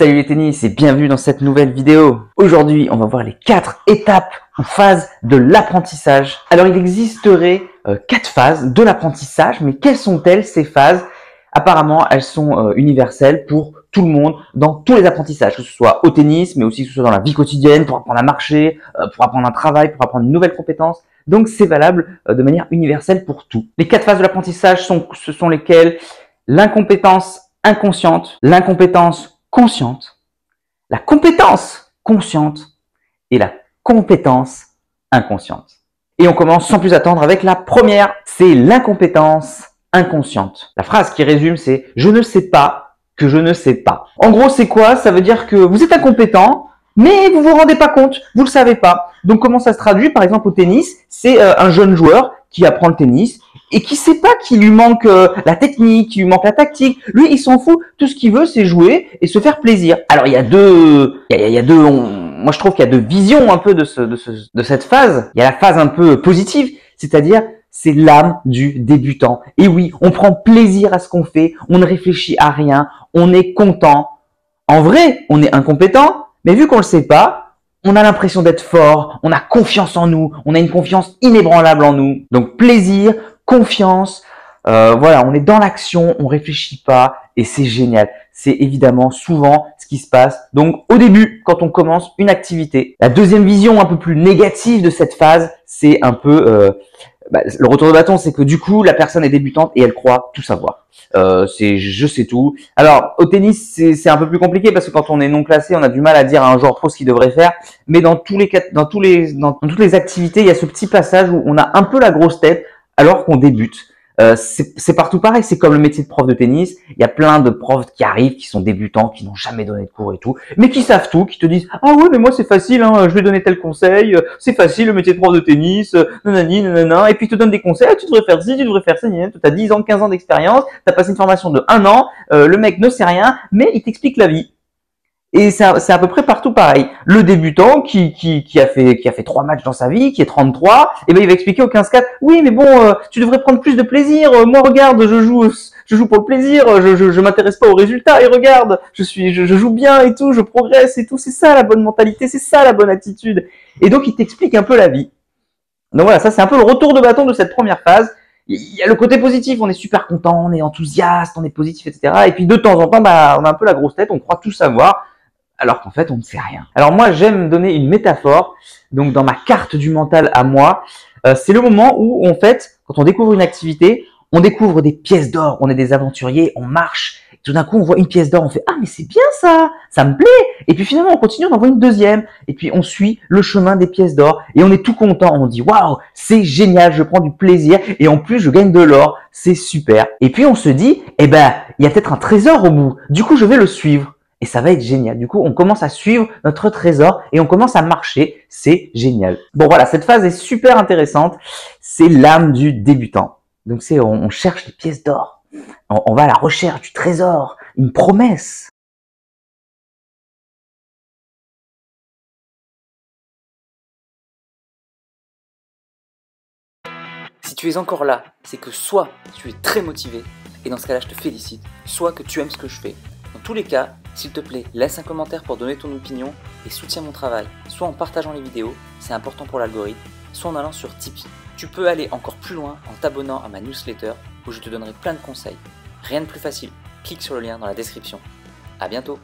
Salut les tennis et bienvenue dans cette nouvelle vidéo. Aujourd'hui, on va voir les 4 étapes ou phases de l'apprentissage. Alors, il existerait 4 phases de l'apprentissage, mais quelles sont-elles ces phases? Apparemment, elles sont universelles pour tout le monde, dans tous les apprentissages, que ce soit au tennis, mais aussi que ce soit dans la vie quotidienne, pour apprendre à marcher, pour apprendre un travail, pour apprendre une nouvelle compétence. Donc, c'est valable de manière universelle pour tout. Les 4 phases de l'apprentissage ce sont lesquelles? L'incompétence inconsciente, l'incompétence consciente, la compétence consciente et la compétence inconsciente. Et on commence sans plus attendre avec la première, c'est l'incompétence inconsciente. La phrase qui résume, c'est « je ne sais pas que je ne sais pas ». En gros, c'est quoi? Ça veut dire que vous êtes incompétent, mais vous vous rendez pas compte, vous le savez pas. Donc comment ça se traduit? Par exemple au tennis, c'est un jeune joueur qui apprend le tennis et qui sait pas qu'il lui manque la technique, qu'il lui manque la tactique. Lui, il s'en fout. Tout ce qu'il veut, c'est jouer et se faire plaisir. Alors il y a moi je trouve qu'il y a deux visions un peu de cette phase. Il y a la phase un peu positive, c'est-à-dire c'est l'âme du débutant. Et oui, on prend plaisir à ce qu'on fait, on ne réfléchit à rien, on est content. En vrai, on est incompétent, mais vu qu'on le sait pas, on a l'impression d'être fort, on a confiance en nous, on a une confiance inébranlable en nous. Donc plaisir, confiance, voilà, on est dans l'action, on réfléchit pas et c'est génial. C'est évidemment souvent ce qui se passe. Donc au début, quand on commence une activité, la deuxième vision un peu plus négative de cette phase, c'est un peu le retour de bâton, c'est que du coup la personne est débutante et elle croit tout savoir. C'est je sais tout. Alors au tennis c'est un peu plus compliqué parce que quand on est non classé, on a du mal à dire à un joueur pro ce qu'il devrait faire. Mais dans toutes les activités, il y a ce petit passage où on a un peu la grosse tête alors qu'on débute. C'est partout pareil, c'est comme le métier de prof de tennis. Il y a plein de profs qui arrivent, qui sont débutants, qui n'ont jamais donné de cours et tout, mais qui savent tout, qui te disent « Ah ouais, mais moi c'est facile, hein, je vais donner tel conseil, c'est facile le métier de prof de tennis, nanani, nanana », et puis ils te donnent des conseils, ah, tu devrais faire ci, tu devrais faire ça, tu as 10 ans, 15 ans d'expérience, tu as passé une formation de 1 an, le mec ne sait rien, mais il t'explique la vie. Et c'est à peu près partout pareil. Le débutant qui a fait 3 matchs dans sa vie, qui est 33, et ben il va expliquer au 15-4, oui mais bon, tu devrais prendre plus de plaisir. Moi regarde, je joue pour le plaisir, je m'intéresse pas aux résultats. Et regarde, je joue bien et tout, je progresse et tout. C'est ça la bonne mentalité, c'est ça la bonne attitude. Et donc il t'explique un peu la vie. Donc voilà, ça c'est un peu le retour de bâton de cette première phase. Il y a le côté positif, on est super content, on est enthousiaste, on est positif, etc. Et puis de temps en temps, on a un peu la grosse tête, on croit tout savoir, alors qu'en fait, on ne sait rien. Alors moi, j'aime donner une métaphore. Donc dans ma carte du mental à moi, c'est le moment où, en fait, quand on découvre une activité, on découvre des pièces d'or. On est des aventuriers, on marche. Et tout d'un coup, on voit une pièce d'or, on fait « Ah, mais c'est bien ça me plaît !» Et puis finalement, on continue, on en voit une deuxième. Et puis on suit le chemin des pièces d'or. Et on est tout content. On dit « Waouh, c'est génial, je prends du plaisir. Et en plus, je gagne de l'or. C'est super. » Et puis on se dit « Eh ben, il y a peut-être un trésor au bout. Du coup, je vais le suivre. » Et ça va être génial. Du coup, on commence à suivre notre trésor et on commence à marcher. C'est génial. Bon, voilà, cette phase est super intéressante. C'est l'âme du débutant. Donc, on cherche les pièces d'or. On va à la recherche du trésor, une promesse. Si tu es encore là, c'est que soit tu es très motivé, et dans ce cas-là, je te félicite, soit que tu aimes ce que je fais. Dans tous les cas, s'il te plaît, laisse un commentaire pour donner ton opinion et soutiens mon travail, soit en partageant les vidéos, c'est important pour l'algorithme, soit en allant sur Tipeee. Tu peux aller encore plus loin en t'abonnant à ma newsletter où je te donnerai plein de conseils. Rien de plus facile, clique sur le lien dans la description. À bientôt.